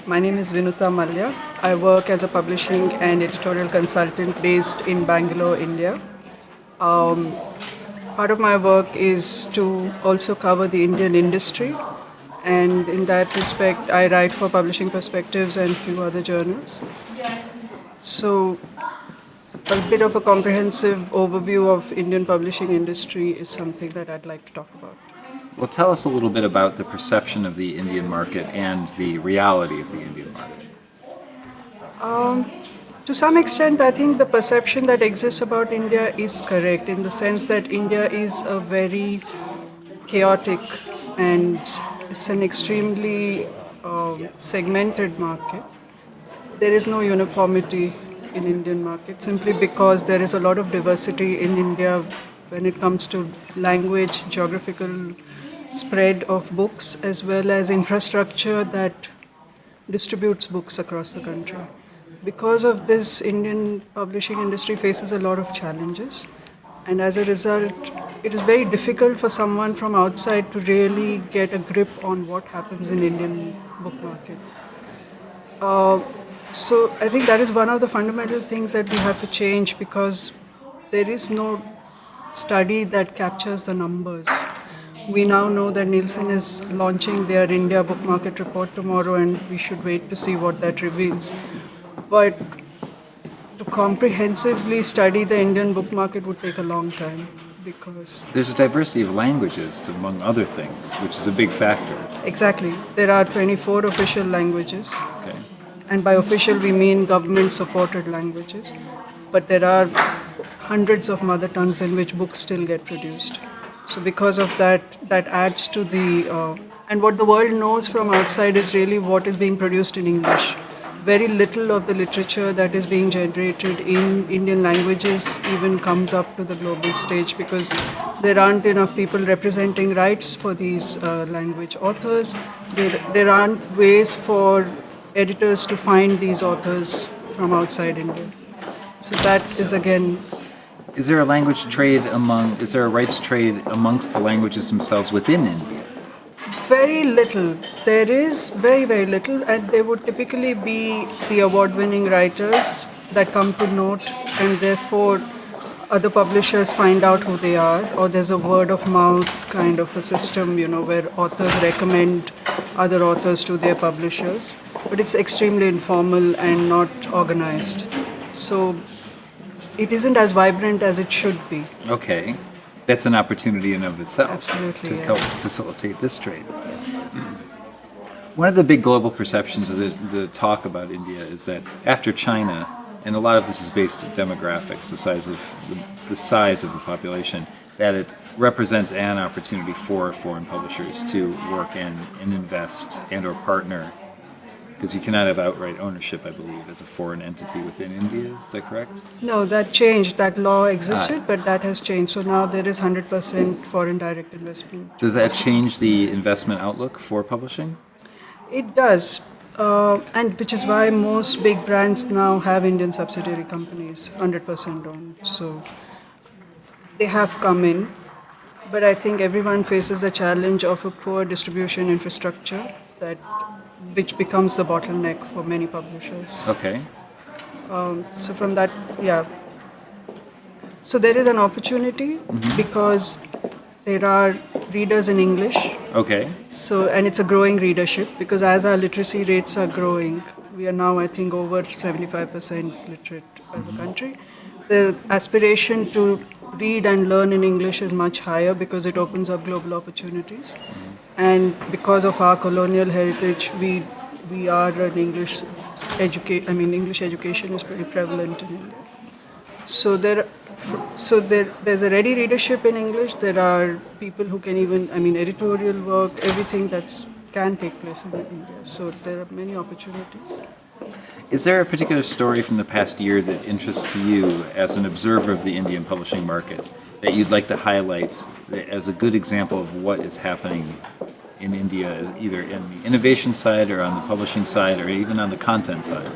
My name is Vinuta Malya. I work as a publishing and editorial consultant based in Bangalore, India. Part of my work is to also cover the Indian industry, and in that respect, I write for Publishing Perspectives and a few other journals. So, a bit of a comprehensive overview of Indian publishing industry is something that I'd like to talk about. Well, tell us a little bit about the perception of the Indian market and the reality of the Indian market. To some extent, I think the perception that exists about India is correct in the sense that India is a very chaotic and it's an extremely segmented market. There is no uniformity in Indian market simply because there is a lot of diversity in India when it comes to language, geographical spread of books, as well as infrastructure that distributes books across the country. Because of this, Indian publishing industry faces a lot of challenges, and as a result, it is very difficult for someone from outside to really get a grip on what happens in Indian book market. So I think that is one of the fundamental things that we have to change because there is no study that captures the numbers. We now know that Nielsen is launching their India book market report tomorrow, and we should wait to see what that reveals. But to comprehensively study the Indian book market would take a long time because There's a diversity of languages, among other things, which is a big factor. exactly there are 24 official languages, Okay. and by official we mean government-supported languages. But there are hundreds of mother tongues in which books still get produced. So because of that, that adds to and what the world knows from outside is really what is being produced in English. Very little of the literature that is being generated in Indian languages even comes up to the global stage because there aren't enough people representing rights for these language authors. There aren't ways for editors to find these authors from outside India. So that is again Is there a language trade is there a rights trade amongst the languages themselves within India? very little. There is very, very little, and there would typically be the award winning writers that come to note, and therefore other publishers find out who they are, or there's a word of mouth kind of a system, where authors recommend other authors to their publishers. But it's extremely informal and not organized. So it isn't as vibrant as it should be. Okay. That's an opportunity in of itself Absolutely, to yeah. help facilitate this trade. One of the big global perceptions of the talk about India is that after China, and a lot of this is based on demographics, the size of the population, that it represents an opportunity for foreign publishers to work and invest and or partner, because you cannot have outright ownership, I believe, as a foreign entity within India. Is that correct? No, that changed. That law existed, but that has changed. So now there is 100% foreign direct investment. Does that change the investment outlook for publishing? It does, and which is why most big brands now have Indian subsidiary companies, 100% owned. So they have come in, but I think everyone faces the challenge of a poor distribution infrastructure which becomes the bottleneck for many publishers. Okay. So from that, yeah. So there is an opportunity because there are readers in English. Okay. So, and it's a growing readership because as our literacy rates are growing, we are now, I think, over 75% literate as a country. The aspiration to read and learn in English is much higher because it opens up global opportunities. And because of our colonial heritage, we are an English education is pretty prevalent in India. So there's a ready readership in English. There are people who can editorial work, everything can take place in India. So there are many opportunities. Is there a particular story from the past year that interests you as an observer of the Indian publishing market that you'd like to highlight as a good example of what is happening in India, either in the innovation side or on the publishing side or even on the content side?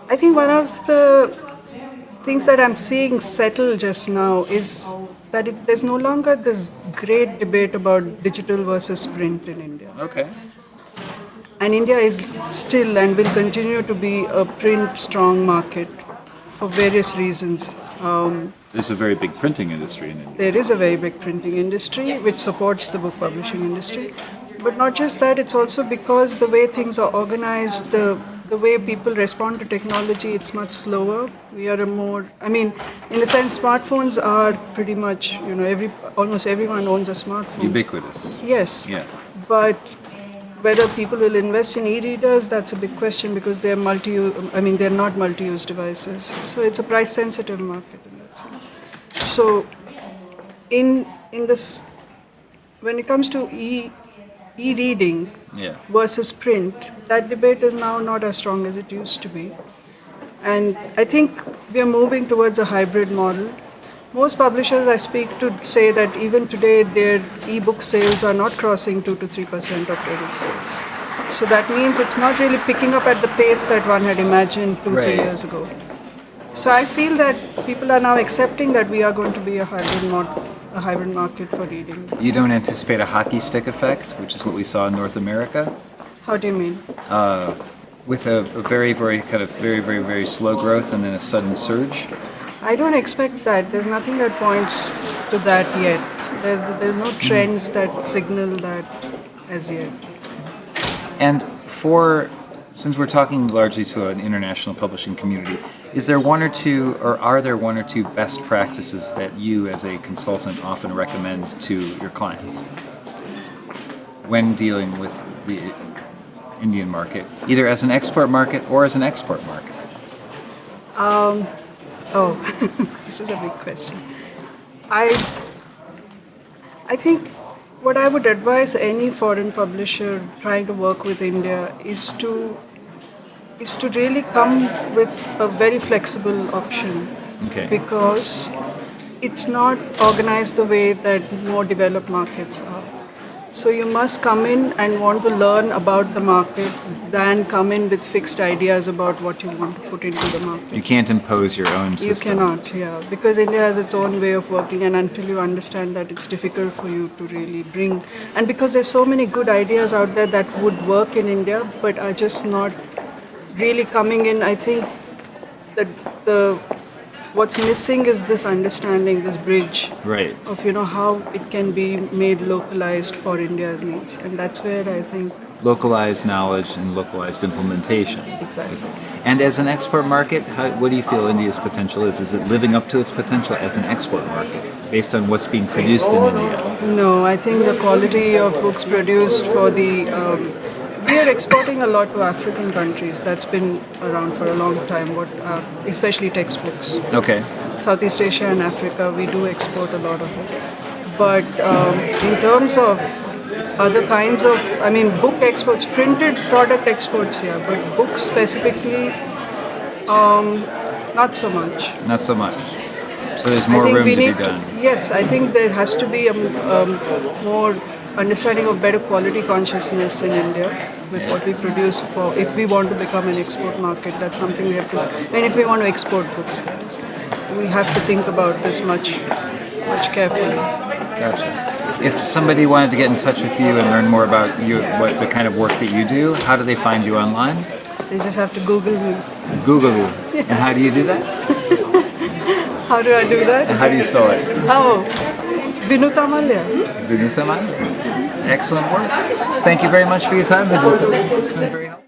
I think one of the things that I'm seeing settle just now is that there's no longer this great debate about digital versus print in India. Okay. And India is still and will continue to be a print strong market for various reasons. There's a very big printing industry in India. There is a very big printing industry which supports the book publishing industry. But not just that, it's also because the way things are organized, the way people respond to technology, it's much slower. We are a more, I mean, in the sense, smartphones are pretty much, almost everyone owns a smartphone. Ubiquitous. Yes. Yeah. But whether people will invest in e-readers, that's a big question because they're they're not multi-use devices. So it's a price-sensitive market in that sense. So in this, when it comes to e-reading Yeah. versus print, that debate is now not as strong as it used to be. And I think we are moving towards a hybrid model. Most publishers I speak to say that even today their e-book sales are not crossing 2 to 3% of total sales. So that means it's not really picking up at the pace that one had imagined 2 3 Right. years ago. So I feel that people are now accepting that we are going to be a hybrid market for reading. You don't anticipate a hockey stick effect, which is what we saw in North America, How do you mean? with a very, very kind of very, very, very slow growth and then a sudden surge. I don't expect that. There's nothing that points to that yet. There's no trends that signal that as yet. And since we're talking largely to an international publishing community, is there one or two, or are there one or two best practices that you as a consultant often recommend to your clients when dealing with the Indian market, either as an export market or as an export market? Oh, this is a big question. I think what I would advise any foreign publisher trying to work with India is to really come with a very flexible option. Okay. Because it's not organized the way that more developed markets are. So you must come in and want to learn about the market than come in with fixed ideas about what you want to put into the market. You can't impose your own You system. cannot, yeah, because India has its own way of working, and until you understand that, it's difficult for you to really bring. And because there's so many good ideas out there that would work in India, but are just not really coming in, I think that what's missing is this understanding, this bridge Right. of how it can be made localized for India's needs, and that's where I think Localized knowledge and localized implementation. exactly. And as an export market, what do you feel India's potential is? Is it living up to its potential as an export market based on what's being produced in India? No, I think the quality of books produced for the we are exporting a lot to African countries. That's been around for a long time. Especially textbooks. Okay. Southeast Asia and Africa, we do export a lot of it. But in terms of other kinds of, book exports, printed product exports, yeah, but books specifically, not so much. Not so much. So there's more I think room we to be need done. Yes, I think there has to be a more understanding of better quality consciousness in India with what we produce for. If we want to become an export market, that's something we have to. And if we want to export books, we have to think about this much carefully. Gotcha. If somebody wanted to get in touch with you and learn more about you, what the kind of work that you do, how do they find you online? They just have to Google me. Google you. And how do you do that? How do I do that? How do you spell it? Oh, Vinuta Malya. Vinuthaman? Excellent work. Thank you very much for your time, Vinutha. It's been very helpful.